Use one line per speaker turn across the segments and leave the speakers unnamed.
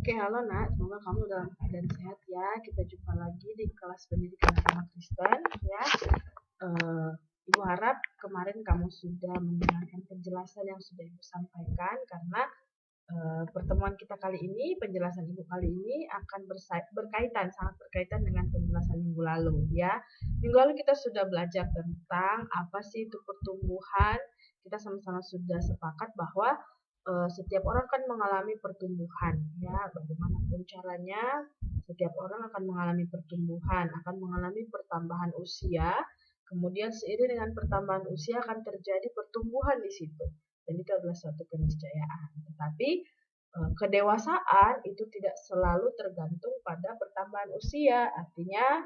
Oke, halo Nak, semoga kamu dalam keadaan sehat ya. Kita jumpa lagi di kelas pendidikan agama Kristen ya. Ibu harap kemarin kamu sudah mendengarkan penjelasan yang sudah Ibu sampaikan karena pertemuan kita kali ini, penjelasan Ibu kali ini akan berkaitan, sangat berkaitan dengan penjelasan minggu lalu ya. Minggu lalu kita sudah belajar tentang apa sih itu pertumbuhan. Kita sama-sama sudah sepakat bahwa setiap orang akan mengalami pertumbuhan ya, bagaimanapun caranya setiap orang akan mengalami pertumbuhan, akan mengalami pertambahan usia, kemudian seiring dengan pertambahan usia akan terjadi pertumbuhan di situ, dan itu adalah suatu keniscayaan. Tetapi kedewasaan itu tidak selalu tergantung pada pertambahan usia, artinya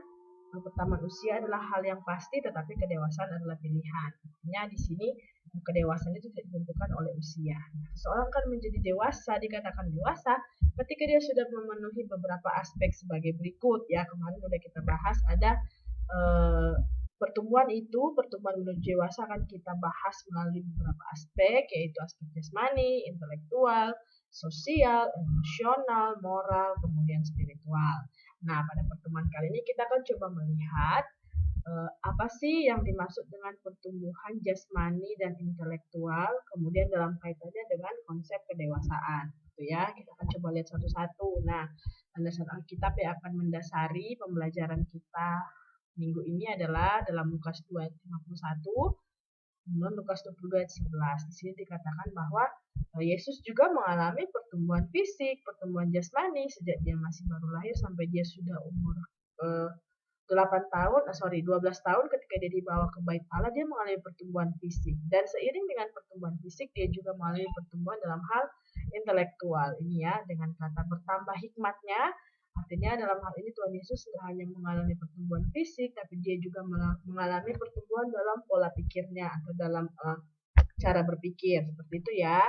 pertambahan usia adalah hal yang pasti, tetapi kedewasaan adalah pilihan. Artinya di sini kedewasaan itu tidak ditentukan oleh usia. Nah, seseorang kan menjadi dewasa, dikatakan dewasa ketika dia sudah memenuhi beberapa aspek sebagai berikut ya. Kemarin sudah kita bahas ada pertumbuhan menuju dewasa akan kita bahas melalui beberapa aspek, yaitu aspek jasmani, intelektual, sosial, emosional, moral, kemudian spiritual. Nah, pada pertemuan kali ini kita akan coba melihat apa sih yang dimaksud dengan pertumbuhan jasmani dan intelektual, kemudian dalam kaitannya dengan konsep kedewasaan, gitu ya. Kita akan coba lihat satu-satu. Nah, landasan Alkitab yang akan mendasari pembelajaran kita minggu ini adalah dalam Lukas 2 ayat 51, kemudian Lukas 22 ayat 11. Di sini dikatakan bahwa Yesus juga mengalami pertumbuhan fisik, pertumbuhan jasmani sejak dia masih baru lahir sampai dia sudah umur 12 tahun ketika dia dibawa ke bait Allah, dia mengalami pertumbuhan fisik. Dan seiring dengan pertumbuhan fisik, dia juga mengalami pertumbuhan dalam hal intelektual. Ini ya, dengan kata bertambah hikmatnya, artinya dalam hal ini Tuhan Yesus tidak hanya mengalami pertumbuhan fisik, tapi dia juga mengalami pertumbuhan dalam pola pikirnya atau dalam cara berpikir. Seperti itu ya.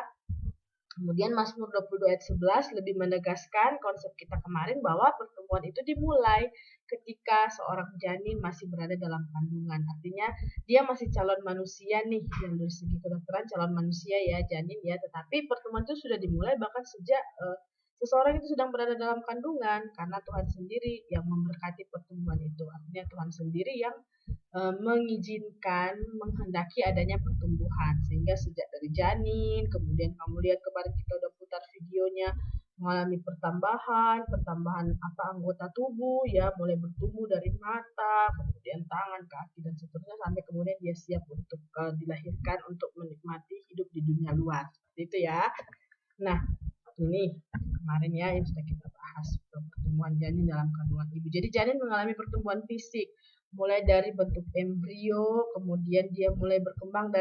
Kemudian Mazmur 22 ayat 11 lebih menegaskan konsep kita kemarin bahwa pertumbuhan itu dimulai ketika seorang janin masih berada dalam kandungan. Artinya dia masih calon manusia nih, yang dari segi kedokteran calon manusia ya, janin ya. Tetapi pertumbuhan itu sudah dimulai bahkan sejak seseorang itu sedang berada dalam kandungan, karena Tuhan sendiri yang memberkati pertumbuhan itu. Artinya Tuhan sendiri yang mengizinkan, menghendaki adanya pertumbuhan, sehingga sejak dari janin, kemudian kamu lihat kemarin kita udah putar videonya, mengalami pertambahan anggota tubuh ya, mulai bertumbuh dari mata, kemudian tangan, kaki dan seterusnya, sampai kemudian dia siap untuk dilahirkan untuk menikmati hidup di dunia luar. Seperti itu ya. Nah, ini kemarin ya yang sudah kita bahas, pertumbuhan janin dalam kandungan ibu. Jadi janin mengalami pertumbuhan fisik mulai dari bentuk embrio, kemudian dia mulai berkembang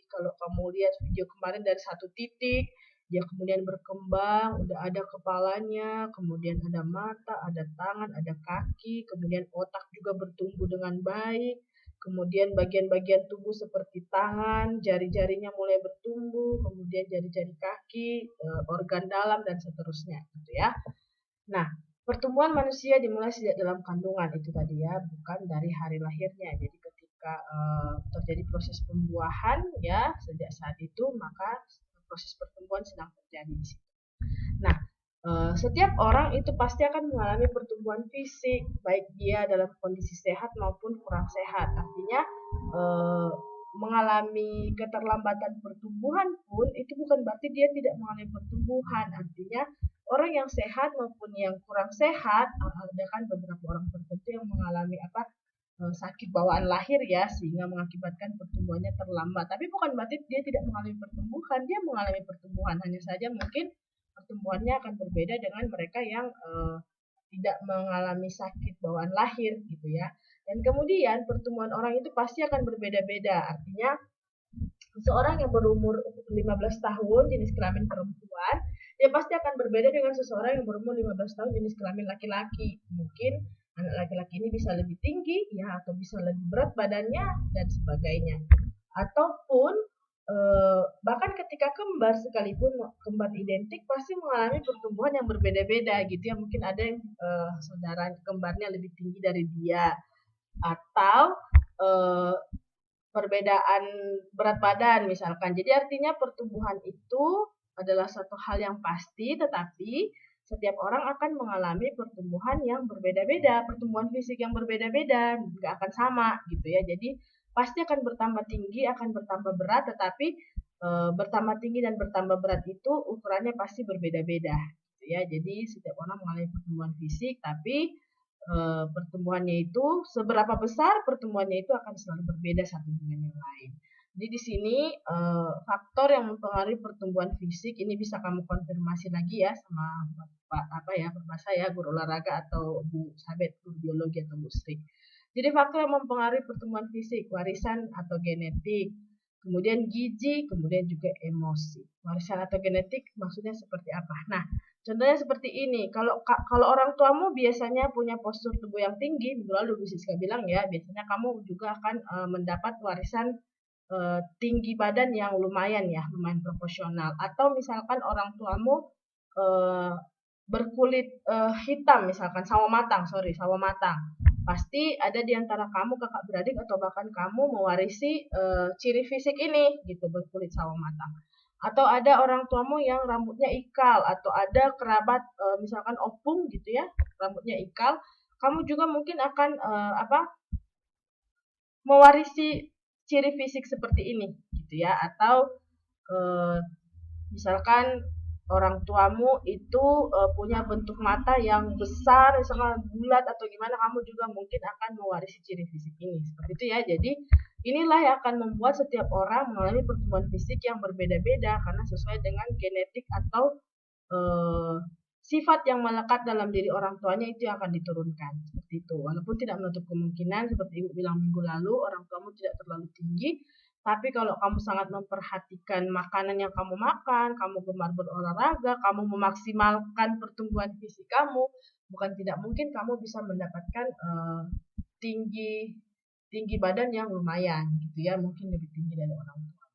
kalau kamu lihat video kemarin dari satu titik, dia kemudian berkembang, udah ada kepalanya, kemudian ada mata, ada tangan, ada kaki, kemudian otak juga bertumbuh dengan baik, kemudian bagian-bagian tubuh seperti tangan, jari-jarinya mulai bertumbuh, kemudian jari-jari kaki, organ dalam dan seterusnya, gitu ya. Nah, pertumbuhan manusia dimulai sejak dalam kandungan itu tadi ya, bukan dari hari lahirnya. Jadi ketika terjadi proses pembuahan ya, sejak saat itu maka proses pertumbuhan sedang terjadi di situ. Nah, setiap orang itu pasti akan mengalami pertumbuhan fisik, baik dia dalam kondisi sehat maupun kurang sehat. Artinya mengalami keterlambatan pertumbuhan pun itu bukan berarti dia tidak mengalami pertumbuhan. Artinya orang yang sehat maupun yang kurang sehat, ada kan beberapa orang tertentu yang mengalami sakit bawaan lahir ya, sehingga mengakibatkan pertumbuhannya terlambat. Tapi bukan berarti dia tidak mengalami pertumbuhan, dia mengalami pertumbuhan, hanya saja mungkin pertumbuhannya akan berbeda dengan mereka yang tidak mengalami sakit bawaan lahir gitu ya. Dan kemudian pertumbuhan orang itu pasti akan berbeda-beda. Artinya seseorang yang berumur 15 tahun jenis kelamin perempuan, dia pasti akan berbeda dengan seseorang yang berumur 15 tahun jenis kelamin laki-laki. Mungkin anak laki-laki ini bisa lebih tinggi ya, atau bisa lebih berat badannya dan sebagainya. Ataupun bahkan ketika kembar sekalipun, kembar identik pasti mengalami pertumbuhan yang berbeda-beda gitu ya. Mungkin ada yang saudara kembarnya lebih tinggi dari dia, atau perbedaan berat badan misalkan. Jadi artinya pertumbuhan itu adalah satu hal yang pasti, tetapi setiap orang akan mengalami pertumbuhan yang berbeda-beda, pertumbuhan fisik yang berbeda-beda, nggak akan sama gitu ya. Jadi pasti akan bertambah tinggi, akan bertambah berat, tetapi bertambah tinggi dan bertambah berat itu ukurannya pasti berbeda-beda gitu ya. Jadi setiap orang mengalami pertumbuhan fisik, tapi pertumbuhannya itu seberapa besar pertumbuhannya itu akan selalu berbeda satu dengan yang lain. Jadi di sini faktor yang mempengaruhi pertumbuhan fisik ini bisa kamu konfirmasi lagi ya sama Bapak apa ya, Bapak saya guru olahraga atau Bu Sabet guru biologi atau Bu Sri. Jadi faktor yang mempengaruhi pertumbuhan fisik, warisan atau genetik, kemudian gizi, kemudian juga emosi. Warisan atau genetik maksudnya seperti apa? Nah, contohnya seperti ini, kalau orang tuamu biasanya punya postur tubuh yang tinggi, minggu lalu Bu Siska bilang ya, biasanya kamu juga akan mendapat warisan tinggi badan yang lumayan ya, lumayan proporsional. Atau misalkan orang tuamu eh, berkulit hitam, misalkan sawo matang, sorry, sawo matang. Pasti ada di antara kamu kakak beradik atau bahkan kamu mewarisi ciri fisik ini gitu, berkulit sawo matang. Atau ada orang tuamu yang rambutnya ikal atau ada kerabat misalkan opung gitu ya, rambutnya ikal, kamu juga mungkin akan mewarisi ciri fisik seperti ini gitu ya. Atau eh, misalkan orang tuamu itu punya bentuk mata yang besar, misalkan bulat atau gimana, kamu juga mungkin akan mewarisi ciri fisik ini seperti itu ya. Jadi inilah yang akan membuat setiap orang mengalami pertumbuhan fisik yang berbeda-beda karena sesuai dengan genetik atau eh, sifat yang melekat dalam diri orang tuanya itu yang akan diturunkan seperti itu. Walaupun tidak menutup kemungkinan seperti ibu bilang minggu lalu orang tuamu tidak terlalu tinggi, tapi kalau kamu sangat memperhatikan makanan yang kamu makan, kamu gemar berolahraga, kamu memaksimalkan pertumbuhan fisik kamu, bukan tidak mungkin kamu bisa mendapatkan tinggi tinggi badan yang lumayan gitu ya, mungkin lebih tinggi dari orang tua.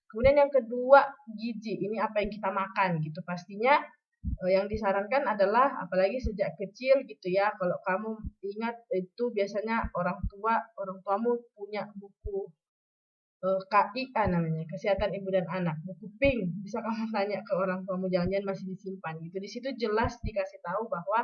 Kemudian yang kedua, gizi. Ini apa yang kita makan gitu. Pastinya yang disarankan adalah apalagi sejak kecil gitu ya. Kalau kamu ingat itu biasanya orang tuamu punya buku KIA namanya, Kesehatan Ibu dan Anak, buku pink. Bisa kamu tanya ke orang tuamu, jangan-jangan masih disimpan gitu. Di situ jelas dikasih tahu bahwa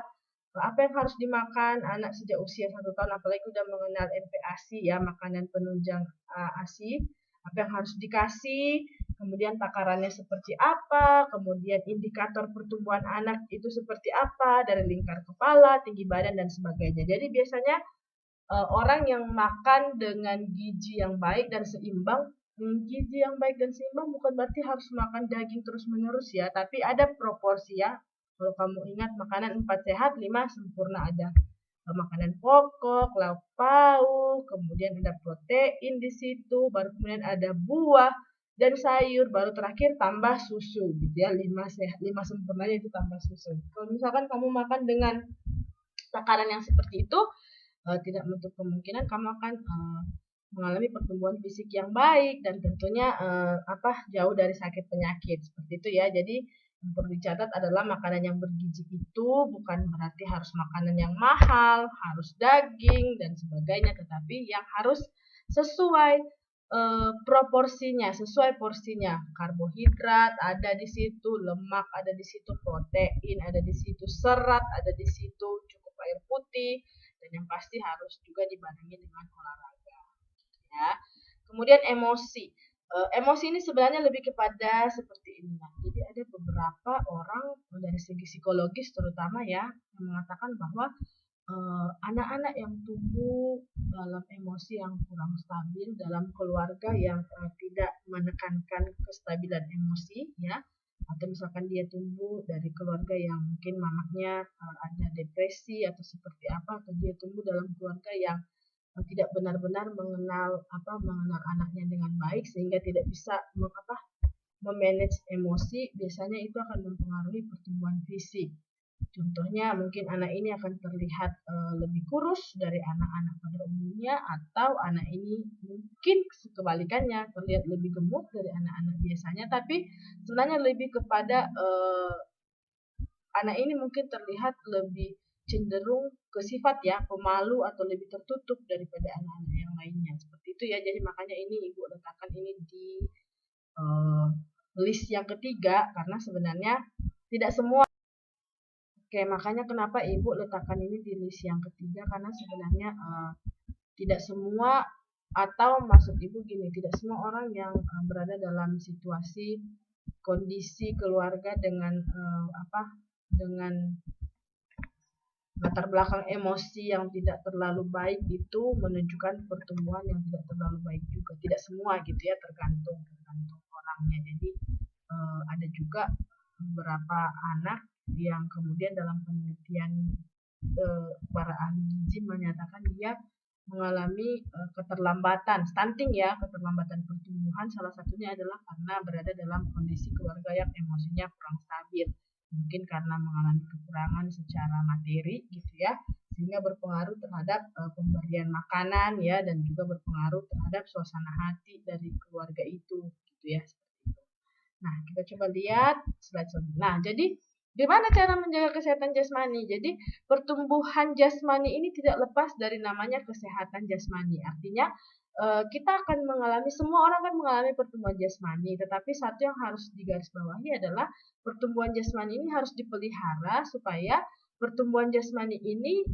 apa yang harus dimakan anak sejak usia 1 tahun, apalagi udah mengenal MPASI ya, makanan penunjang ASI, apa yang harus dikasih, kemudian takarannya seperti apa, kemudian indikator pertumbuhan anak itu seperti apa, dari lingkar kepala, tinggi badan, dan sebagainya. Jadi biasanya orang yang makan dengan gizi yang baik dan seimbang, gizi yang baik dan seimbang bukan berarti harus makan daging terus-menerus ya, tapi ada proporsi ya. Kalau kamu ingat makanan 4 sehat, 5 sempurna, ada makanan pokok, lauk pauk, kemudian ada protein di situ, baru kemudian ada buah dan sayur, baru terakhir tambah susu gitu ya. 5 sehat, 5 sempurnanya itu tambah susu. Kalau misalkan kamu makan dengan takaran yang seperti itu, tidak menutup kemungkinan kamu akan mengalami pertumbuhan fisik yang baik dan tentunya jauh dari sakit penyakit seperti itu ya. Jadi yang perlu dicatat adalah makanan yang bergizi itu bukan berarti harus makanan yang mahal, harus daging dan sebagainya, tetapi yang harus sesuai proporsinya, sesuai porsinya. Karbohidrat ada di situ, lemak ada di situ, protein ada di situ, serat ada di situ, cukup air putih, dan yang pasti harus juga dibarengi dengan olahraga ya. Kemudian emosi. Emosi ini sebenarnya lebih kepada seperti ini. Jadi ada beberapa orang dari segi psikologis terutama ya yang mengatakan bahwa anak-anak yang tumbuh dalam emosi yang kurang stabil, dalam keluarga yang tidak menekankan kestabilan emosi ya, atau misalkan dia tumbuh dari keluarga yang mungkin mamanya ada depresi atau seperti apa, atau dia tumbuh dalam keluarga yang tidak benar-benar mengenal anaknya dengan baik sehingga tidak bisa memanage emosi, biasanya itu akan mempengaruhi pertumbuhan fisik. Contohnya mungkin anak ini akan terlihat lebih kurus dari anak-anak pada umumnya, atau anak ini mungkin kebalikannya terlihat lebih gemuk dari anak-anak biasanya, tapi sebenarnya lebih kepada anak ini mungkin terlihat lebih cenderung ke sifat ya pemalu atau lebih tertutup daripada anak-anak yang lainnya seperti itu ya. Jadi makanya ini ibu letakkan ini di list yang ketiga karena sebenarnya tidak semua Oke, makanya kenapa Ibu letakkan ini di list yang ketiga, karena sebenarnya tidak semua, atau maksud Ibu gini, tidak semua orang yang berada dalam situasi kondisi keluarga dengan dengan latar belakang emosi yang tidak terlalu baik itu menunjukkan pertumbuhan yang tidak terlalu baik juga. Tidak semua gitu ya, tergantung orangnya. Jadi ada juga beberapa anak yang kemudian dalam penelitian para ahli gizi menyatakan dia mengalami keterlambatan stunting ya, keterlambatan pertumbuhan, salah satunya adalah karena berada dalam kondisi keluarga yang emosinya kurang stabil, mungkin karena mengalami kekurangan secara materi gitu ya, sehingga berpengaruh terhadap pemberian makanan ya, dan juga berpengaruh terhadap suasana hati dari keluarga itu gitu ya, seperti itu. Nah, kita coba lihat slide selanjutnya. Nah, jadi gimana cara menjaga kesehatan jasmani? Jadi, pertumbuhan jasmani ini tidak lepas dari namanya kesehatan jasmani. Artinya, kita akan mengalami, semua orang akan mengalami pertumbuhan jasmani, tetapi satu yang harus digarisbawahi adalah pertumbuhan jasmani ini harus dipelihara supaya pertumbuhan jasmani ini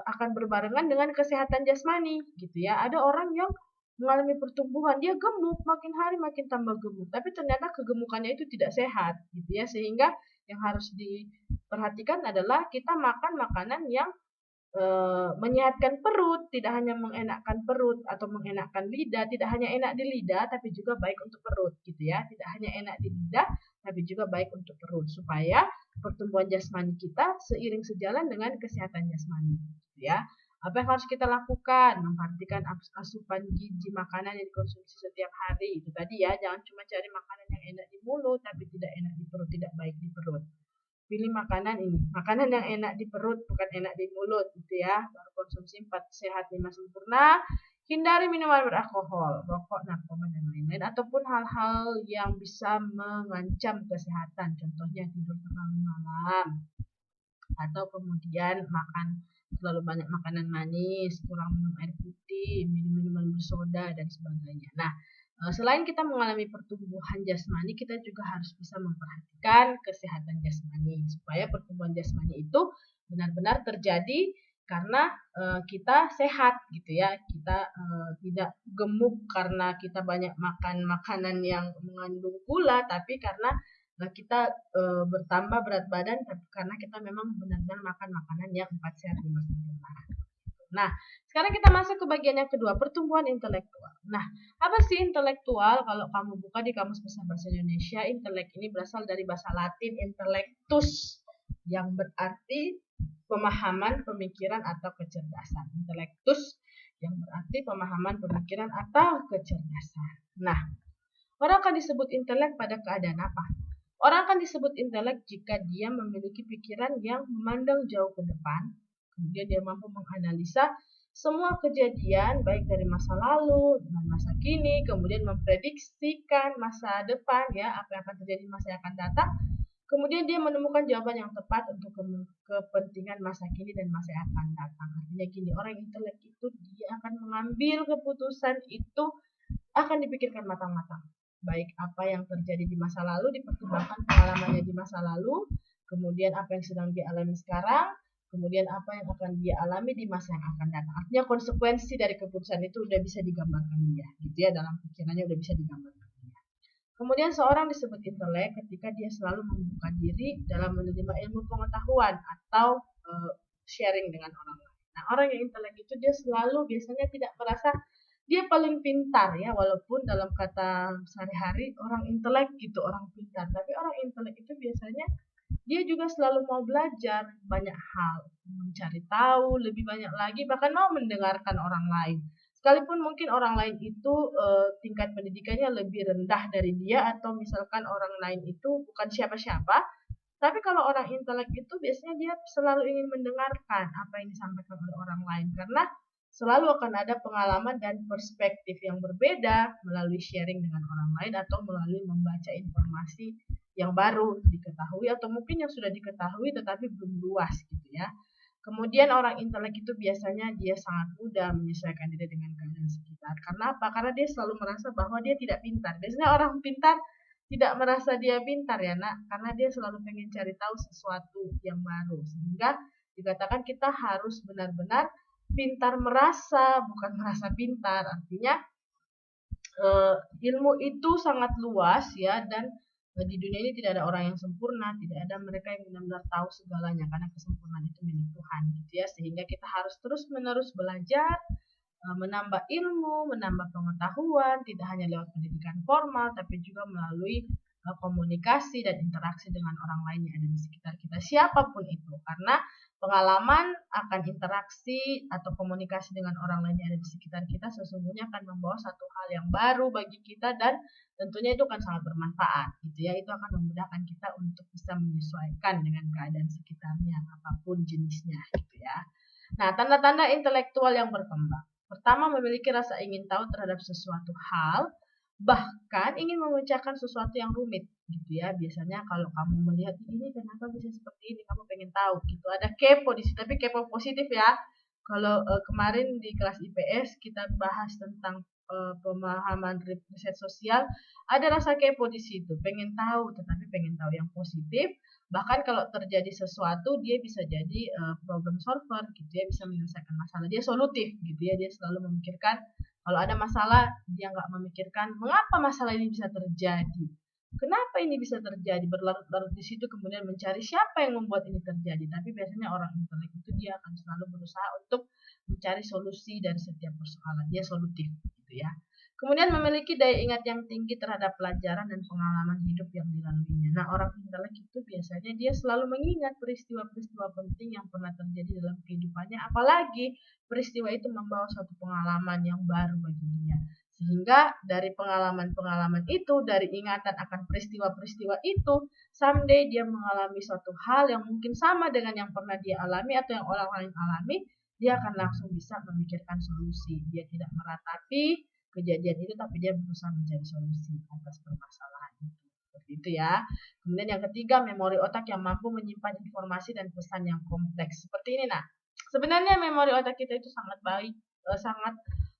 akan berbarengan dengan kesehatan jasmani, gitu ya. Ada orang yang mengalami pertumbuhan, dia gemuk, makin hari makin tambah gemuk, tapi ternyata kegemukannya itu tidak sehat, gitu ya, sehingga yang harus diperhatikan adalah kita makan makanan yang menyehatkan perut, tidak hanya mengenakkan perut atau mengenakkan lidah, tidak hanya enak di lidah, tapi juga baik untuk perut, gitu ya, tidak hanya enak di lidah, tapi juga baik untuk perut, supaya pertumbuhan jasmani kita seiring sejalan dengan kesehatan jasmani, gitu ya. Apa yang harus kita lakukan? Memperhatikan asupan gizi makanan yang dikonsumsi setiap hari. Itu tadi ya, jangan cuma cari makanan yang enak di mulut tapi tidak enak di perut, tidak baik di perut. Pilih makanan ini, makanan yang enak di perut, bukan enak di mulut, gitu ya. Baru konsumsi 4 sehat 5 sempurna. Hindari minuman beralkohol, rokok, narkoba, dan lain-lain, ataupun hal-hal yang bisa mengancam kesehatan. Contohnya tidur terlalu malam, atau kemudian makan terlalu banyak makanan manis, kurang minum air putih, minum minuman bersoda, dan sebagainya. Nah, selain kita mengalami pertumbuhan jasmani, kita juga harus bisa memperhatikan kesehatan jasmani, supaya pertumbuhan jasmani itu benar-benar terjadi karena kita sehat gitu ya, kita tidak gemuk karena kita banyak makan makanan yang mengandung gula, tapi karena kita bertambah berat badan karena kita memang benar-benar makan makanan yang 4 sehat 5 sempurna. Nah, sekarang kita masuk ke bagian yang kedua, pertumbuhan intelektual. Nah, apa sih intelektual? Kalau kamu buka di Kamus Besar Bahasa Indonesia, intelek ini berasal dari bahasa Latin intellectus, yang berarti pemahaman, pemikiran, atau kecerdasan. Intellectus yang berarti pemahaman, pemikiran, atau kecerdasan. Nah, orang akan disebut intelek pada keadaan apa? Orang akan disebut intelek jika dia memiliki pikiran yang memandang jauh ke depan, kemudian dia mampu menganalisa semua kejadian baik dari masa lalu dan masa kini, kemudian memprediksikan masa depan ya, apa yang akan terjadi di masa yang akan datang. Kemudian dia menemukan jawaban yang tepat untuk kepentingan masa kini dan masa yang akan datang. Artinya gini, orang intelek itu dia akan mengambil keputusan itu akan dipikirkan matang-matang. Baik apa yang terjadi di masa lalu, dipertimbangkan pengalamannya di masa lalu, kemudian apa yang sedang dia alami sekarang, kemudian apa yang akan dia alami di masa yang akan datang. Artinya konsekuensi dari keputusan itu udah bisa digambarkan dia, gitu ya, dalam pikirannya udah bisa digambarkan dia. Kemudian seorang disebut intelek ketika dia selalu membuka diri dalam menerima ilmu pengetahuan atau sharing dengan orang lain. Nah, orang yang intelek itu dia selalu biasanya tidak merasa dia paling pintar ya, walaupun dalam kata sehari-hari orang intelek gitu, orang pintar, tapi orang intelek itu biasanya dia juga selalu mau belajar banyak hal, mencari tahu lebih banyak lagi, bahkan mau mendengarkan orang lain. Sekalipun mungkin orang lain itu tingkat pendidikannya lebih rendah dari dia, atau misalkan orang lain itu bukan siapa-siapa, tapi kalau orang intelek itu biasanya dia selalu ingin mendengarkan apa yang disampaikan oleh orang lain, karena selalu akan ada pengalaman dan perspektif yang berbeda melalui sharing dengan orang lain atau melalui membaca informasi yang baru diketahui atau mungkin yang sudah diketahui tetapi belum luas gitu ya. Kemudian orang intelek itu biasanya dia sangat mudah menyesuaikan diri dengan keadaan sekitar. Karena apa? Karena dia selalu merasa bahwa dia tidak pintar. Biasanya orang pintar tidak merasa dia pintar ya nak, karena dia selalu pengen cari tahu sesuatu yang baru. Sehingga dikatakan kita harus benar-benar pintar merasa, bukan merasa pintar. Artinya ilmu itu sangat luas ya, dan di dunia ini tidak ada orang yang sempurna, tidak ada mereka yang benar-benar tahu segalanya, karena kesempurnaan itu milik Tuhan gitu ya. Sehingga kita harus terus-menerus belajar, menambah ilmu, menambah pengetahuan, tidak hanya lewat pendidikan formal, tapi juga melalui komunikasi dan interaksi dengan orang lain yang ada di sekitar kita, siapapun itu. Karena pengalaman akan interaksi atau komunikasi dengan orang lain yang ada di sekitar kita sesungguhnya akan membawa satu hal yang baru bagi kita, dan tentunya itu akan sangat bermanfaat gitu ya. Itu akan memudahkan kita untuk bisa menyesuaikan dengan keadaan sekitarnya apapun jenisnya gitu ya. Nah, tanda-tanda intelektual yang berkembang. Pertama, memiliki rasa ingin tahu terhadap sesuatu hal, bahkan ingin memecahkan sesuatu yang rumit gitu ya. Biasanya kalau kamu melihat ini kenapa bisa seperti ini, kamu pengen tahu gitu. Ada kepo di situ, tapi kepo positif ya. Kalau kemarin di kelas IPS kita bahas tentang pemahaman riset sosial, ada rasa kepo di situ, pengen tahu, tetapi pengen tahu yang positif. Bahkan kalau terjadi sesuatu, dia bisa jadi problem solver gitu ya, bisa menyelesaikan masalah. Dia solutif gitu ya, dia selalu memikirkan kalau ada masalah, dia nggak memikirkan mengapa masalah ini bisa terjadi. Kenapa ini bisa terjadi? Berlarut-larut di situ kemudian mencari siapa yang membuat ini terjadi. Tapi biasanya orang intelek itu dia akan selalu berusaha untuk mencari solusi dari setiap persoalan. Dia solutif gitu ya. Kemudian memiliki daya ingat yang tinggi terhadap pelajaran dan pengalaman hidup yang dilaluinya. Nah, orang intelek itu biasanya dia selalu mengingat peristiwa-peristiwa penting yang pernah terjadi dalam kehidupannya, apalagi peristiwa itu membawa suatu pengalaman yang baru bagi dia. Sehingga dari pengalaman-pengalaman itu, dari ingatan akan peristiwa-peristiwa itu, someday dia mengalami suatu hal yang mungkin sama dengan yang pernah dia alami atau yang orang lain alami, dia akan langsung bisa memikirkan solusi. Dia tidak meratapi kejadian itu, tapi dia berusaha mencari solusi atas permasalahan itu. Seperti itu ya. Kemudian yang ketiga, memori otak yang mampu menyimpan informasi dan pesan yang kompleks. Seperti ini nah. Sebenarnya memori otak kita itu sangat baik, sangat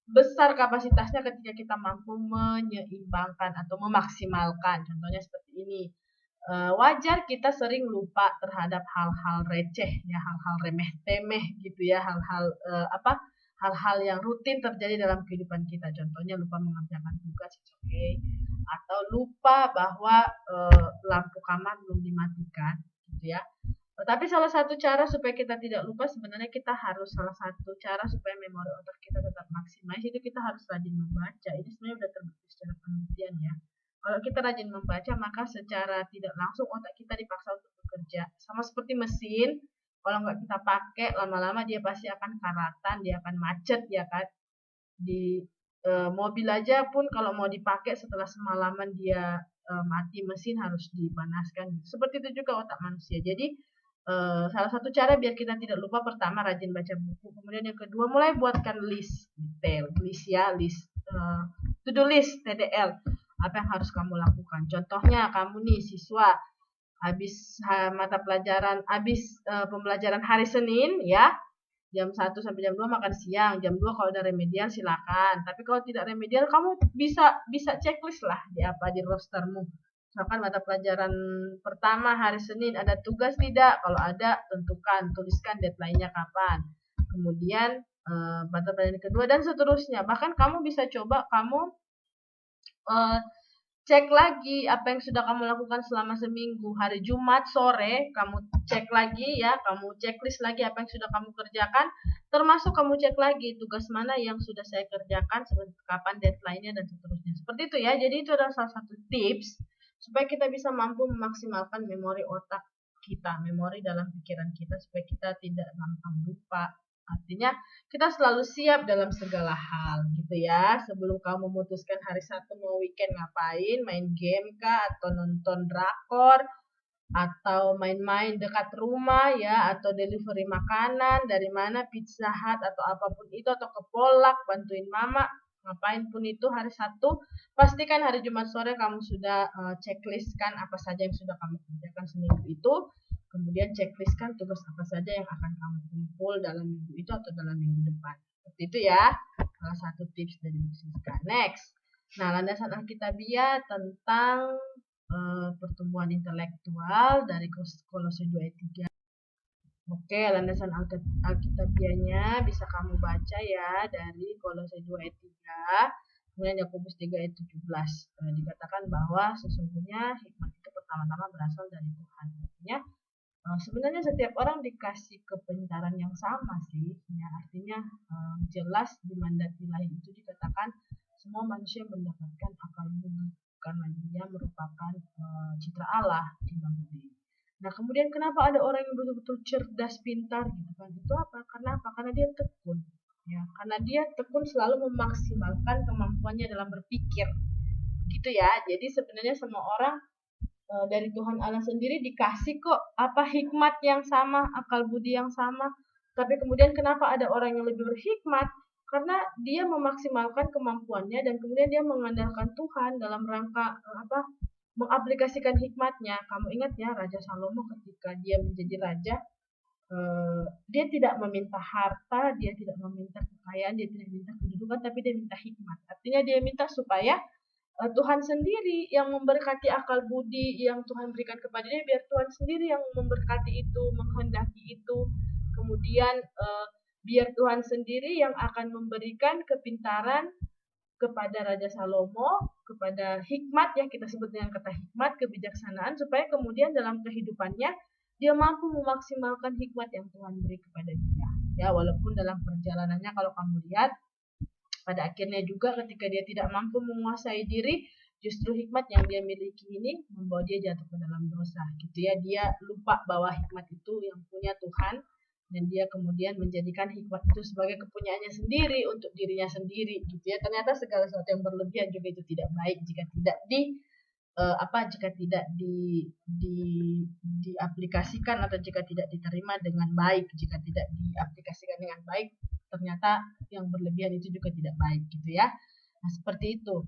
besar kapasitasnya ketika kita mampu menyeimbangkan atau memaksimalkan. Contohnya seperti ini. Wajar kita sering lupa terhadap hal-hal receh ya, hal-hal remeh temeh gitu ya, hal-hal hal-hal yang rutin terjadi dalam kehidupan kita. Contohnya lupa mengerjakan tugas, okay, atau lupa bahwa lampu kamar belum dimatikan gitu ya. Tapi salah satu cara supaya kita tidak lupa, sebenarnya kita harus, salah satu cara supaya memori otak kita tetap maksimal itu kita harus rajin membaca. Ini sebenarnya sudah terbukti secara penelitian ya. Kalau kita rajin membaca, maka secara tidak langsung otak kita dipaksa untuk bekerja. Sama seperti mesin, kalau nggak kita pakai, lama-lama dia pasti akan karatan, dia akan macet ya kan. Di mobil aja pun kalau mau dipakai setelah semalaman dia mati mesin harus dipanaskan. Seperti itu juga otak manusia. Jadi salah satu cara biar kita tidak lupa, pertama rajin baca buku, kemudian yang kedua mulai buatkan list detail, list ya, list to do list TDL, apa yang harus kamu lakukan. Contohnya kamu nih siswa habis mata pelajaran, habis pembelajaran hari Senin ya, jam 1 sampai jam 2 makan siang, jam 2 kalau udah remedial silakan. Tapi kalau tidak remedial kamu bisa checklist lah di di rostermu. Misalkan mata pelajaran pertama hari Senin ada tugas tidak? Kalau ada tentukan, tuliskan deadline-nya kapan. Kemudian mata pelajaran kedua dan seterusnya. Bahkan kamu bisa coba kamu cek lagi apa yang sudah kamu lakukan selama seminggu. Hari Jumat sore kamu cek lagi ya, kamu checklist lagi apa yang sudah kamu kerjakan, termasuk kamu cek lagi tugas mana yang sudah saya kerjakan, kapan deadline-nya dan seterusnya. Seperti itu ya. Jadi itu adalah salah satu tips supaya kita bisa mampu memaksimalkan memori otak kita, memori dalam pikiran kita, supaya kita tidak gampang lupa. Artinya kita selalu siap dalam segala hal gitu ya. Sebelum kamu memutuskan hari Sabtu mau weekend ngapain, main game kah, atau nonton drakor, atau main-main dekat rumah ya, atau delivery makanan dari mana, Pizza Hut atau apapun itu, atau ke Polak bantuin mama, ngapain pun itu hari Sabtu, pastikan hari Jumat sore kamu sudah checklistkan apa saja yang sudah kamu kerjakan seminggu itu, kemudian checklistkan tugas apa saja yang akan kamu kumpul dalam minggu itu atau dalam minggu depan. Seperti itu ya, salah satu tips dari Bu Siska. Next, nah landasan Alkitabiah tentang pertumbuhan intelektual dari Kolose 2 ayat 3. Oke, landasan Alkitabiahnya bisa kamu baca ya dari Kolose 2 ayat 3, kemudian Yakobus 3 ayat 17. Dikatakan bahwa sesungguhnya hikmat itu pertama-tama berasal dari Tuhan. Artinya sebenarnya setiap orang dikasih kepintaran yang sama sih, ya, artinya jelas di mandat ilahi itu dikatakan semua manusia mendapatkan akal budi karena dia merupakan citra Allah di dalam budi. Nah, kemudian kenapa ada orang yang betul-betul cerdas, pintar gitu kan? Itu apa? Karena apa? Karena dia tekun. Ya, karena dia tekun selalu memaksimalkan kemampuannya dalam berpikir. Gitu ya. Jadi sebenarnya semua orang dari Tuhan Allah sendiri dikasih kok apa hikmat yang sama, akal budi yang sama. Tapi kemudian kenapa ada orang yang lebih berhikmat? Karena dia memaksimalkan kemampuannya dan kemudian dia mengandalkan Tuhan dalam rangka mengaplikasikan hikmatnya. Kamu ingat ya Raja Salomo ketika dia menjadi raja, dia tidak meminta harta, dia tidak meminta kekayaan, dia tidak minta kedudukan, tapi dia minta hikmat. Artinya dia minta supaya Tuhan sendiri yang memberkati akal budi yang Tuhan berikan kepada dia, biar Tuhan sendiri yang memberkati itu, menghendaki itu. Kemudian biar Tuhan sendiri yang akan memberikan kepintaran kepada Raja Salomo, kepada hikmat ya, kita sebut dengan kata hikmat, kebijaksanaan, supaya kemudian dalam kehidupannya dia mampu memaksimalkan hikmat yang Tuhan beri kepada dia. Ya, walaupun dalam perjalanannya kalau kamu lihat pada akhirnya juga ketika dia tidak mampu menguasai diri, justru hikmat yang dia miliki ini membawa dia jatuh ke dalam dosa gitu ya. Dia lupa bahwa hikmat itu yang punya Tuhan, dan dia kemudian menjadikan hikmat itu sebagai kepunyaannya sendiri untuk dirinya sendiri gitu ya. Ternyata segala sesuatu yang berlebihan juga itu tidak baik jika tidak diaplikasikan atau jika tidak diterima dengan baik. Jika tidak diaplikasikan dengan baik, ternyata yang berlebihan itu juga tidak baik gitu ya. Nah, seperti itu.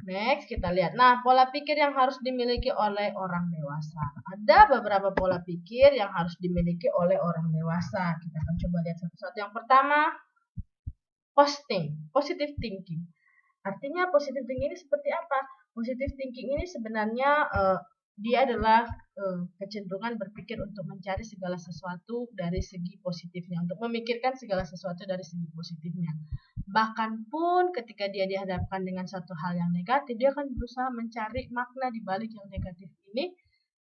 Next, kita lihat. Nah, pola pikir yang harus dimiliki oleh orang dewasa. Ada beberapa pola pikir yang harus dimiliki oleh orang dewasa. Kita akan coba lihat satu-satu. Yang pertama, positive thinking. Artinya positive thinking ini seperti apa? Positive thinking ini sebenarnya dia adalah kecenderungan berpikir untuk mencari segala sesuatu dari segi positifnya, untuk memikirkan segala sesuatu dari segi positifnya. Bahkan pun ketika dia dihadapkan dengan satu hal yang negatif, dia akan berusaha mencari makna di balik yang negatif ini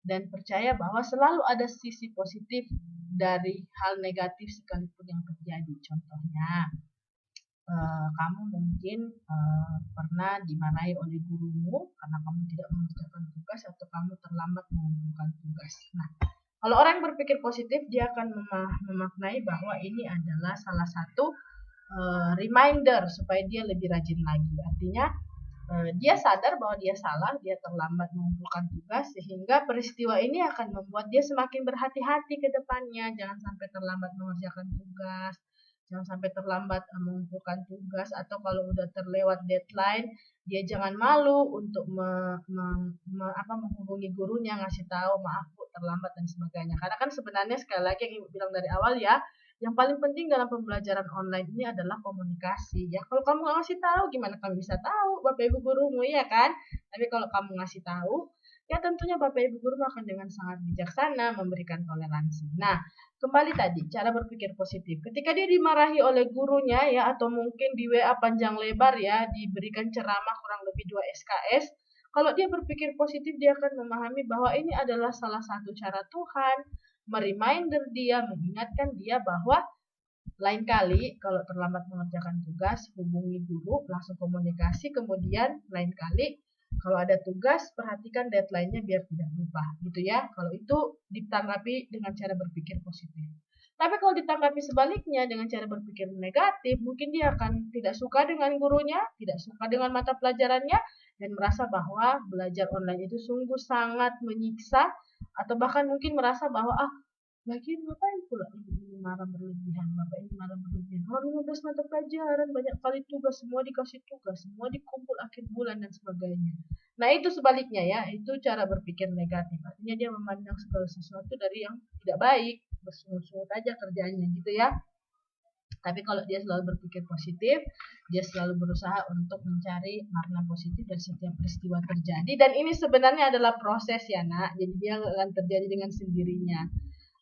dan percaya bahwa selalu ada sisi positif dari hal negatif sekalipun yang terjadi. Contohnya, kamu mungkin pernah dimarahi oleh gurumu karena kamu tidak mengerjakan tugas atau kamu terlambat mengumpulkan tugas. Nah, kalau orang berpikir positif, dia akan memaknai bahwa ini adalah salah satu reminder supaya dia lebih rajin lagi. Artinya dia sadar bahwa dia salah, dia terlambat mengumpulkan tugas, sehingga peristiwa ini akan membuat dia semakin berhati-hati ke depannya. Jangan sampai terlambat mengerjakan tugas, jangan sampai terlambat mengumpulkan tugas, atau kalau udah terlewat deadline, dia jangan malu untuk menghubungi gurunya, ngasih tahu maaf Bu terlambat dan sebagainya. Karena kan sebenarnya sekali lagi yang Ibu bilang dari awal ya, yang paling penting dalam pembelajaran online ini adalah komunikasi. Ya, kalau kamu nggak ngasih tahu, gimana kamu bisa tahu Bapak Ibu gurumu, ya kan? Tapi kalau kamu ngasih tahu, ya tentunya Bapak Ibu guru akan dengan sangat bijaksana memberikan toleransi. Nah, kembali tadi, cara berpikir positif. Ketika dia dimarahi oleh gurunya ya, atau mungkin di WA panjang lebar ya, diberikan ceramah kurang lebih 2 SKS, kalau dia berpikir positif, dia akan memahami bahwa ini adalah salah satu cara Tuhan mereminder dia, mengingatkan dia bahwa lain kali kalau terlambat mengerjakan tugas, hubungi guru, langsung komunikasi, kemudian lain kali kalau ada tugas, perhatikan deadline-nya biar tidak lupa, gitu ya. Kalau itu ditanggapi dengan cara berpikir positif. Tapi kalau ditanggapi sebaliknya dengan cara berpikir negatif, mungkin dia akan tidak suka dengan gurunya, tidak suka dengan mata pelajarannya, dan merasa bahwa belajar online itu sungguh sangat menyiksa, atau bahkan mungkin merasa bahwa lagian ngapain pula ini marah berlebihan, bapak ini marah berlebihan. Kalau 15 mata pelajaran, banyak kali tugas, semua dikasih tugas, semua dikumpul akhir bulan dan sebagainya. Nah itu sebaliknya ya, itu cara berpikir negatif. Artinya dia memandang segala sesuatu dari yang tidak baik, bersungut-sungut aja kerjanya gitu ya. Tapi kalau dia selalu berpikir positif, dia selalu berusaha untuk mencari makna positif dari setiap peristiwa terjadi. Dan ini sebenarnya adalah proses ya nak, jadi dia akan terjadi dengan sendirinya.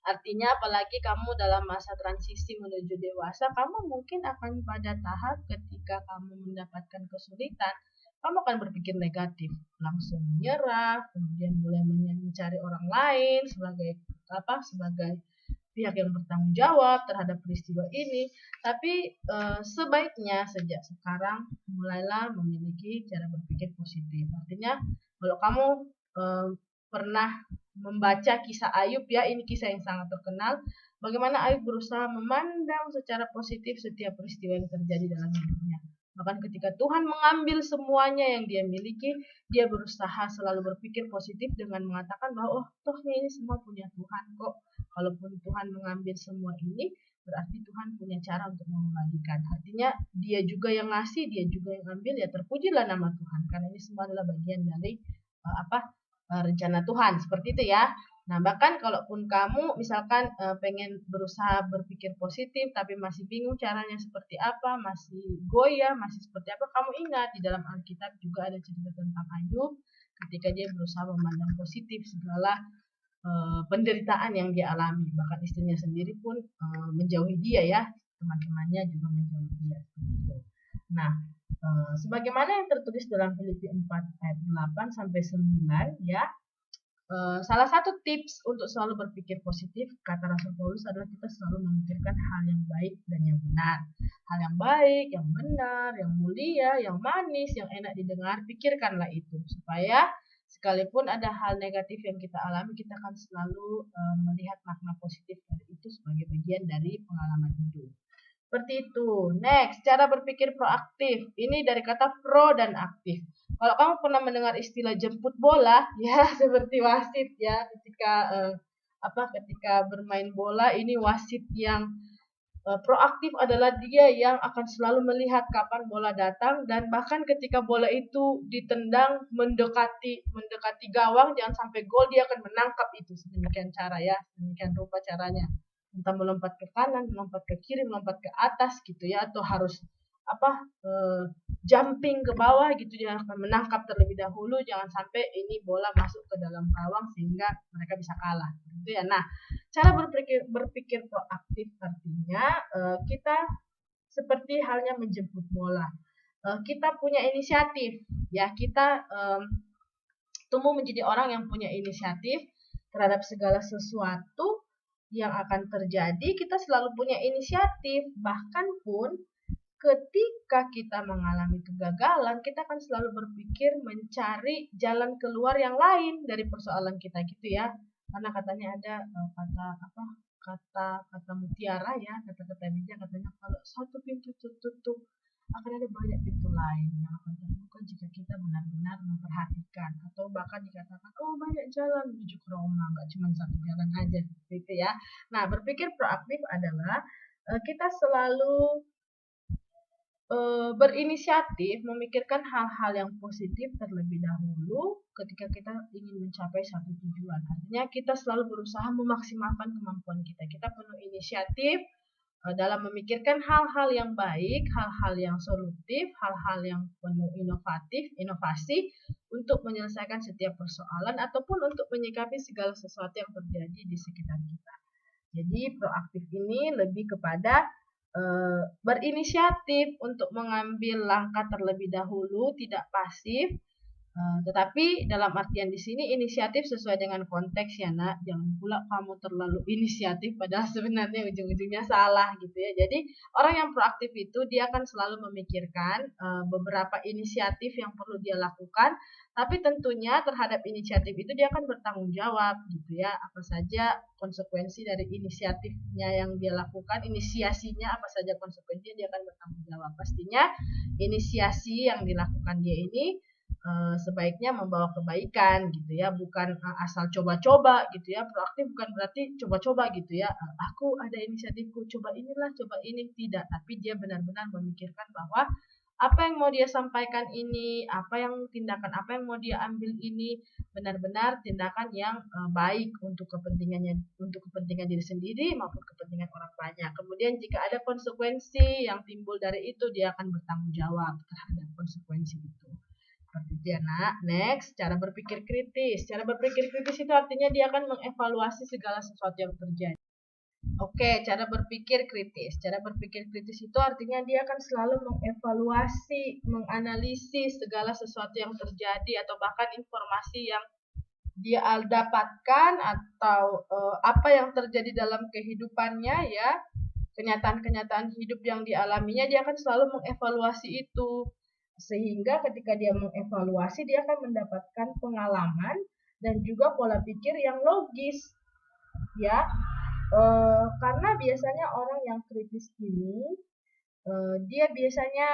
Artinya apalagi kamu dalam masa transisi menuju dewasa, kamu mungkin akan pada tahap ketika kamu mendapatkan kesulitan, kamu akan berpikir negatif, langsung menyerah, kemudian mulai mencari orang lain sebagai pihak yang bertanggung jawab terhadap peristiwa ini. Tapi sebaiknya sejak sekarang mulailah memiliki cara berpikir positif. Artinya kalau kamu pernah membaca kisah Ayub ya, ini kisah yang sangat terkenal, bagaimana Ayub berusaha memandang secara positif setiap peristiwa yang terjadi dalam hidupnya. Bahkan ketika Tuhan mengambil semuanya yang dia miliki, dia berusaha selalu berpikir positif dengan mengatakan bahwa oh toh ini semua punya Tuhan kok. Kalaupun Tuhan mengambil semua ini, berarti Tuhan punya cara untuk mengembalikan. Artinya dia juga yang ngasih, dia juga yang ambil, ya terpujilah nama Tuhan. Karena ini semua adalah bagian dari rencana Tuhan, seperti itu ya. Nah, bahkan kalaupun kamu misalkan pengen berusaha berpikir positif tapi masih bingung caranya seperti apa, masih goyah, masih seperti apa, kamu ingat di dalam Alkitab juga ada cerita tentang Ayub ketika dia berusaha memandang positif segala penderitaan yang dia alami. Bahkan istrinya sendiri pun menjauhi dia ya, teman-temannya juga menjauhi dia. Nah, sebagaimana yang tertulis dalam Filipi 4 ayat 8 sampai 9 ya. Salah satu tips untuk selalu berpikir positif, kata Rasul Paulus, adalah kita selalu memikirkan hal yang baik dan yang benar. Hal yang baik, yang benar, yang mulia, yang manis, yang enak didengar, pikirkanlah itu. Supaya sekalipun ada hal negatif yang kita alami, kita akan selalu melihat makna positif dari itu sebagai bagian dari pengalaman hidup. Seperti itu. Next, cara berpikir proaktif. Ini dari kata pro dan aktif. Kalau kamu pernah mendengar istilah jemput bola, ya seperti wasit ya, ketika bermain bola, ini wasit yang proaktif adalah dia yang akan selalu melihat kapan bola datang, dan bahkan ketika bola itu ditendang mendekati gawang, jangan sampai gol, dia akan menangkap itu sedemikian cara ya, sedemikian rupa caranya. Entah melompat ke kanan, melompat ke kiri, melompat ke atas gitu ya, atau harus jumping ke bawah gitu, dia akan menangkap terlebih dahulu, jangan sampai ini bola masuk ke dalam gawang sehingga mereka bisa kalah gitu ya. Nah, cara berpikir proaktif artinya kita seperti halnya menjemput bola, kita punya inisiatif ya, kita tumbuh menjadi orang yang punya inisiatif terhadap segala sesuatu yang akan terjadi. Kita selalu punya inisiatif, bahkan pun ketika kita mengalami kegagalan, kita akan selalu berpikir mencari jalan keluar yang lain dari persoalan kita gitu ya. Karena katanya ada kata mutiara ya, kata-kata bijak, katanya kalau satu pintu tertutup akan ada banyak pintu lain yang akan terbuka jika kita benar-benar memperhatikan. Atau bahkan dikatakan oh banyak jalan menuju ke Roma, nggak cuma satu jalan aja gitu ya. Nah, berpikir proaktif adalah kita selalu berinisiatif memikirkan hal-hal yang positif terlebih dahulu ketika kita ingin mencapai satu tujuan. Artinya kita selalu berusaha memaksimalkan kemampuan kita. Kita penuh inisiatif dalam memikirkan hal-hal yang baik, hal-hal yang solutif, hal-hal yang penuh inovasi untuk menyelesaikan setiap persoalan ataupun untuk menyikapi segala sesuatu yang terjadi di sekitar kita. Jadi proaktif ini lebih kepada berinisiatif untuk mengambil langkah terlebih dahulu, tidak pasif. Tetapi dalam artian di sini inisiatif sesuai dengan konteks ya nak, jangan pula kamu terlalu inisiatif padahal sebenarnya ujung-ujungnya salah gitu ya. Jadi orang yang proaktif itu dia akan selalu memikirkan beberapa inisiatif yang perlu dia lakukan, tapi tentunya terhadap inisiatif itu dia akan bertanggung jawab gitu ya. Apa saja konsekuensi dari inisiatifnya yang dia lakukan, inisiasinya apa saja konsekuensinya, dia akan bertanggung jawab. Pastinya inisiasi yang dilakukan dia ini sebaiknya membawa kebaikan gitu ya, bukan asal coba-coba gitu ya. Proaktif bukan berarti coba-coba gitu ya, aku ada inisiatifku, coba inilah, coba ini, tidak, tapi dia benar-benar memikirkan bahwa apa yang mau dia sampaikan ini, tindakan apa yang mau dia ambil ini benar-benar tindakan yang baik untuk kepentingan diri sendiri maupun kepentingan orang banyak. Kemudian jika ada konsekuensi yang timbul dari itu, dia akan bertanggung jawab terhadap konsekuensi itu. Seperti itu ya nak. Next, cara berpikir kritis. Cara berpikir kritis itu artinya dia akan mengevaluasi segala sesuatu yang terjadi. Oke, cara berpikir kritis. Cara berpikir kritis itu artinya dia akan selalu mengevaluasi, menganalisis segala sesuatu yang terjadi atau bahkan informasi yang dia dapatkan atau apa yang terjadi dalam kehidupannya ya, kenyataan-kenyataan hidup yang dialaminya, dia akan selalu mengevaluasi itu. Sehingga ketika dia mengevaluasi, dia akan mendapatkan pengalaman dan juga pola pikir yang logis ya. Karena biasanya orang yang kritis ini dia biasanya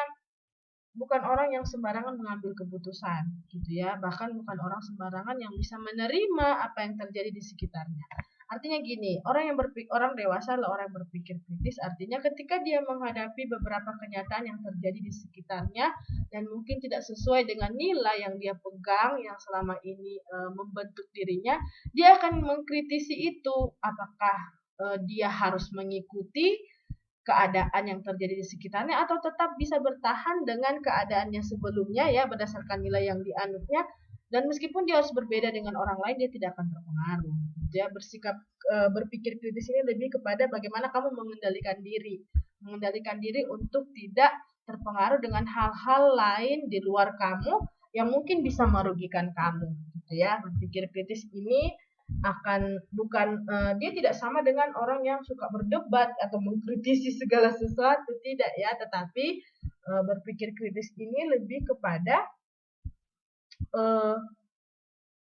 bukan orang yang sembarangan mengambil keputusan gitu ya, bahkan bukan orang sembarangan yang bisa menerima apa yang terjadi di sekitarnya. Artinya gini, orang dewasa adalah orang yang berpikir kritis, artinya ketika dia menghadapi beberapa kenyataan yang terjadi di sekitarnya dan mungkin tidak sesuai dengan nilai yang dia pegang yang selama ini membentuk dirinya, dia akan mengkritisi itu, apakah dia harus mengikuti keadaan yang terjadi di sekitarnya atau tetap bisa bertahan dengan keadaannya sebelumnya ya, berdasarkan nilai yang dianutnya, dan meskipun dia harus berbeda dengan orang lain, dia tidak akan terpengaruh. Dia berpikir kritis ini lebih kepada bagaimana kamu mengendalikan diri untuk tidak terpengaruh dengan hal-hal lain di luar kamu yang mungkin bisa merugikan kamu gitu ya. Berpikir kritis ini dia tidak sama dengan orang yang suka berdebat atau mengkritisi segala sesuatu, tidak ya, tetapi berpikir kritis ini lebih kepada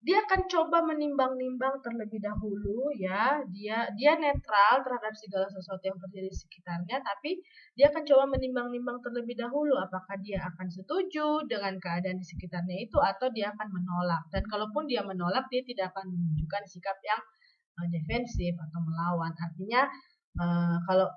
dia akan coba menimbang-nimbang terlebih dahulu ya, dia netral terhadap segala sesuatu yang terjadi di sekitarnya, tapi dia akan coba menimbang-nimbang terlebih dahulu apakah dia akan setuju dengan keadaan di sekitarnya itu atau dia akan menolak. Dan kalaupun dia menolak, dia tidak akan menunjukkan sikap yang defensif atau melawan. Artinya kalau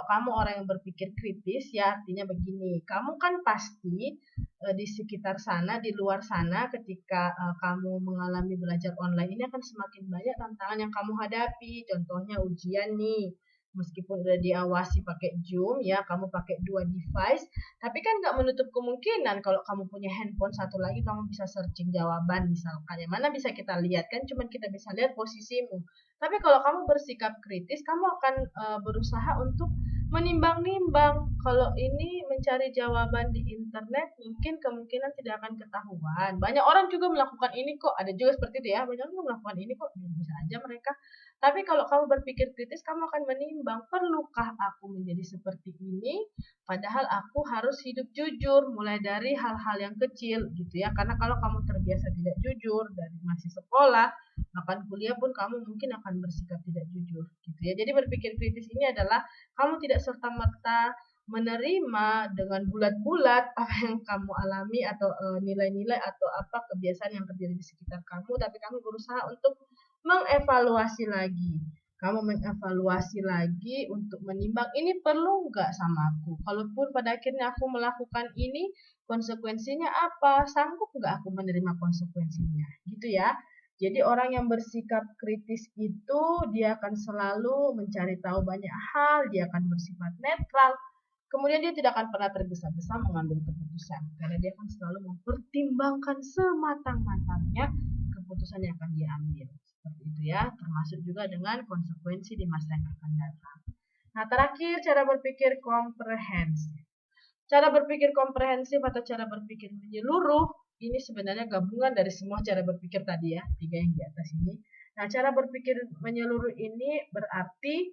kamu orang yang berpikir kritis ya, artinya begini, kamu kan pasti di sekitar sana, di luar sana, ketika kamu mengalami belajar online ini akan semakin banyak tantangan yang kamu hadapi. Contohnya ujian nih, meskipun udah diawasi pakai Zoom ya, kamu pakai 2 device, tapi kan nggak menutup kemungkinan kalau kamu punya handphone satu lagi, kamu bisa searching jawaban misalkan, yang mana bisa kita lihat kan, cuman kita bisa lihat posisimu. Tapi kalau kamu bersikap kritis, kamu akan berusaha untuk menimbang-nimbang. Kalau ini mencari jawaban di internet, mungkin kemungkinan tidak akan ketahuan. Banyak orang juga melakukan ini kok, ada juga seperti itu ya, banyak orang melakukan ini kok, bisa aja mereka. Tapi kalau kamu berpikir kritis, kamu akan menimbang, perlukah aku menjadi seperti ini? Padahal aku harus hidup jujur, mulai dari hal-hal yang kecil gitu ya. Karena kalau kamu terbiasa tidak jujur dari masih sekolah, bahkan kuliah pun kamu mungkin akan bersikap tidak jujur gitu ya. Jadi berpikir kritis ini adalah kamu tidak serta-merta menerima dengan bulat-bulat apa yang kamu alami atau nilai-nilai atau apa kebiasaan yang terjadi di sekitar kamu, tapi kamu berusaha untuk mengevaluasi lagi. Kamu mengevaluasi lagi untuk menimbang, ini perlu nggak sama aku? Kalaupun pada akhirnya aku melakukan ini, konsekuensinya apa? Sanggup nggak aku menerima konsekuensinya? Gitu ya. Jadi orang yang bersikap kritis itu dia akan selalu mencari tahu banyak hal, dia akan bersifat netral. Kemudian dia tidak akan pernah tergesa-gesa mengambil keputusan karena dia akan selalu mempertimbangkan sematang-matangnya keputusan yang akan diambil. Seperti itu ya, termasuk juga dengan konsekuensi di masa yang akan datang. Nah, terakhir cara berpikir komprehensif. Cara berpikir komprehensif atau cara berpikir menyeluruh ini sebenarnya gabungan dari semua cara berpikir tadi ya, 3 yang di atas ini. Nah, cara berpikir menyeluruh ini berarti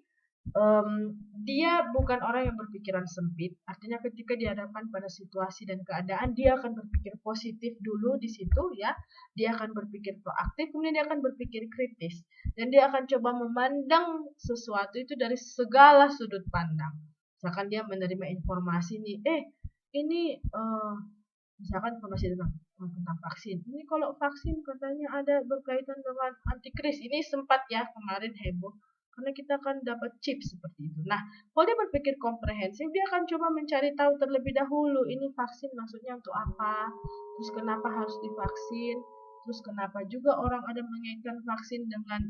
dia bukan orang yang berpikiran sempit. Artinya ketika dihadapkan pada situasi dan keadaan, dia akan berpikir positif dulu di situ ya. Dia akan berpikir proaktif, kemudian dia akan berpikir kritis. Dan dia akan coba memandang sesuatu itu dari segala sudut pandang. Misalkan dia menerima informasi nih, ini misalkan informasi tentang vaksin. Ini kalau vaksin katanya ada berkaitan dengan antikris. Ini sempat ya kemarin heboh karena kita akan dapat chip seperti itu. Nah, kalau dia berpikir komprehensif, dia akan coba mencari tahu terlebih dahulu ini vaksin maksudnya untuk apa, terus kenapa harus divaksin, terus kenapa juga orang ada mengaitkan vaksin dengan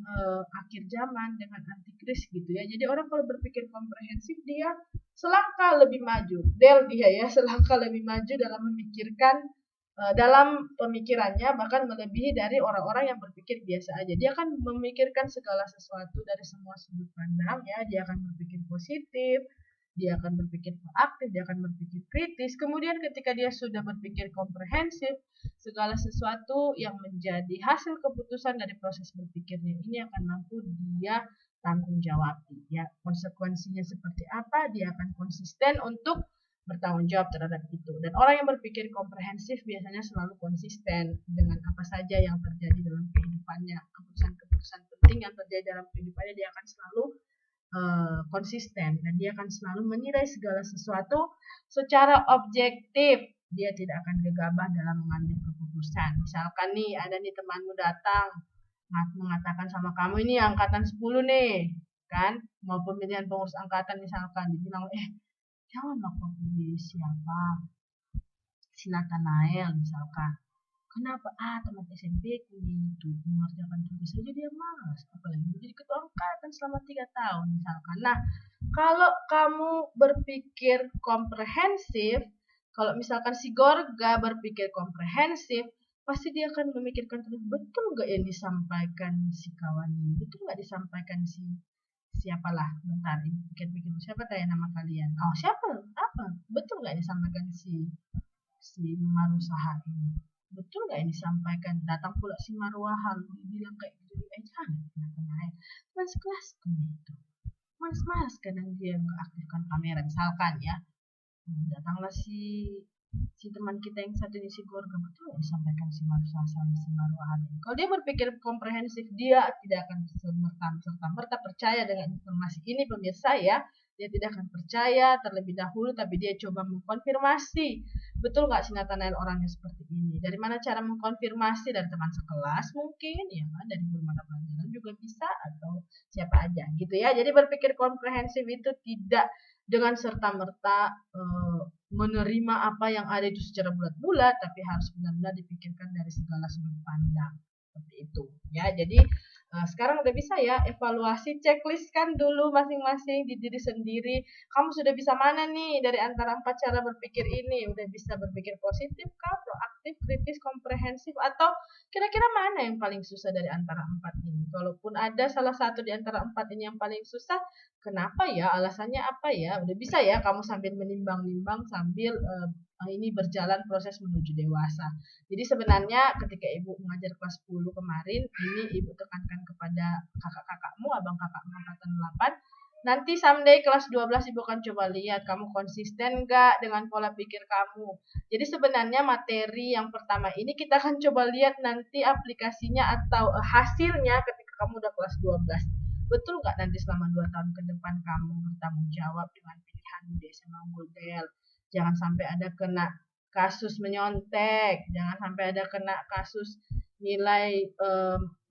akhir zaman, dengan antikris gitu ya. Jadi orang kalau berpikir komprehensif, dia selangkah lebih maju. Dia ya, selangkah lebih maju dalam memikirkan dalam pemikirannya bahkan melebihi dari orang-orang yang berpikir biasa aja. Dia akan memikirkan segala sesuatu dari semua sudut pandang ya. Dia akan berpikir positif, dia akan berpikir proaktif, dia akan berpikir kritis. Kemudian ketika dia sudah berpikir komprehensif, segala sesuatu yang menjadi hasil keputusan dari proses berpikirnya ini akan mampu dia tanggung jawab ya. Konsekuensinya seperti apa, dia akan konsisten untuk bertanggung jawab terhadap itu. Dan orang yang berpikir komprehensif biasanya selalu konsisten dengan apa saja yang terjadi dalam kehidupannya. Keputusan-keputusan penting yang terjadi dalam kehidupannya dia akan selalu konsisten dan dia akan selalu menilai segala sesuatu secara objektif. Dia tidak akan gegabah dalam mengambil keputusan. Misalkan nih ada nih temanmu datang mengatakan sama kamu, ini angkatan 10 nih kan, mau pemilihan pengurus angkatan misalkan, dibilang janganlah kau pilih siapa, si Nathanael misalkan. Kenapa? Teman SMP ku itu mengerjakan tugas saja dia malas, apalagi menjadi ketua angkatan selama 3 tahun misalkan. Nah, kalau kamu berpikir komprehensif, kalau misalkan si Gorga berpikir komprehensif, pasti dia akan memikirkan terus, betul nggak yang disampaikan si kawan ini, betul nggak disampaikan si siapalah, bentar ini pikir-pikir siapa tanya nama kalian, siapa, apa, betul nggak disampaikan si Marusaha ini, betul nggak yang disampaikan, datang pula si Marwahal dibilang kayak gitu, jangan kenapa-napa, teman sekelasku itu malas-malas kadang dia nggak aktifkan kamera misalkan ya. Datanglah si teman kita yang satu ini si Gorga, betul yang disampaikan si Marusaha sama si Marwahan. Kalau dia berpikir komprehensif, dia tidak akan serta-merta percaya dengan informasi ini pemirsa ya. Dia tidak akan percaya terlebih dahulu, tapi dia coba mengkonfirmasi, betul nggak si Nathanael orangnya seperti ini. Dari mana cara mengkonfirmasi? Dari teman sekelas mungkin, ya kan, dari guru mata pelajaran juga bisa, atau siapa aja gitu ya. Jadi berpikir komprehensif itu tidak dengan serta-merta menerima apa yang ada itu secara bulat-bulat, tapi harus benar-benar dipikirkan dari segala sudut pandang seperti itu ya. Jadi sekarang udah bisa ya evaluasi, checklistkan dulu masing-masing di diri sendiri. Kamu sudah bisa mana nih dari antara 4 cara berpikir ini? Udah bisa berpikir positif kah, proaktif, kritis, komprehensif, atau kira-kira mana yang paling susah dari antara 4 ini? Kalaupun ada salah satu di antara 4 ini yang paling susah, kenapa ya? Alasannya apa ya? Udah bisa ya kamu sambil menimbang-nimbang sambil ini berjalan proses menuju dewasa. Jadi sebenarnya ketika Ibu mengajar kelas 10 kemarin, ini Ibu tekankan kepada kakak-kakakmu, abang kakakmu angkatan 8, nanti someday kelas 12 Ibu akan coba lihat kamu konsisten nggak dengan pola pikir kamu. Jadi sebenarnya materi yang pertama ini kita akan coba lihat nanti aplikasinya atau hasilnya ketika kamu udah kelas 12. Betul nggak nanti selama 2 tahun ke depan kamu bertanggung jawab dengan pilihanmu di SMA Model. Jangan sampai ada kena kasus menyontek, jangan sampai ada kena kasus nilai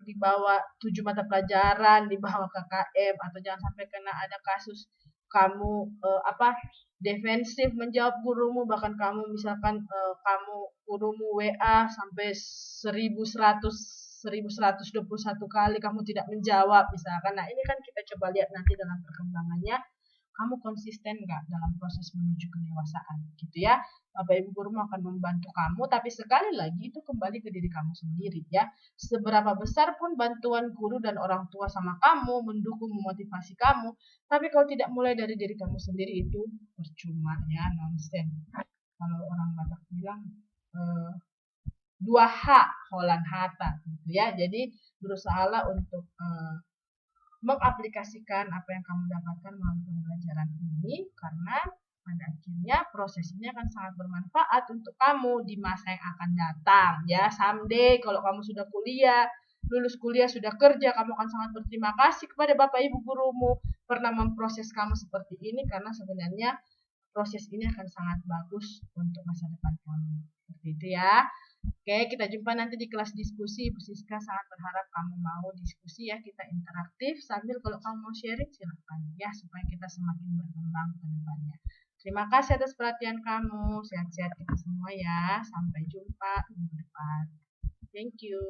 di bawah 7 mata pelajaran, di bawah KKM, atau jangan sampai kena ada kasus kamu defensif menjawab gurumu, bahkan kamu misalkan kamu gurumu WA sampai 1121 kali kamu tidak menjawab misalkan. Nah, ini kan kita coba lihat nanti dalam perkembangannya kamu konsisten nggak dalam proses menuju kedewasaan gitu ya. Bapak Ibu guru akan membantu kamu, tapi sekali lagi itu kembali ke diri kamu sendiri ya. Seberapa besar pun bantuan guru dan orang tua sama kamu, mendukung, memotivasi kamu, tapi kalau tidak mulai dari diri kamu sendiri itu percuma ya, nonsen. Kalau orang Batak bilang 2H, holan hata gitu ya. Jadi berusahalah untuk mengaplikasikan apa yang kamu dapatkan melalui pembelajaran ini, karena pada akhirnya proses ini akan sangat bermanfaat untuk kamu di masa yang akan datang ya. Someday kalau kamu sudah kuliah, lulus kuliah, sudah kerja, kamu akan sangat berterima kasih kepada Bapak Ibu gurumu pernah memproses kamu seperti ini, karena sebenarnya proses ini akan sangat bagus untuk masa depan kamu. Seperti itu ya. Oke, kita jumpa nanti di kelas diskusi. Bu Siska sangat berharap kamu mau diskusi ya, kita interaktif sambil kalau kamu mau sharing silahkan ya, supaya kita semakin berkembang ke depannya. Terima kasih atas perhatian kamu. Sehat-sehat kita semua ya. Sampai jumpa minggu depan. Thank you.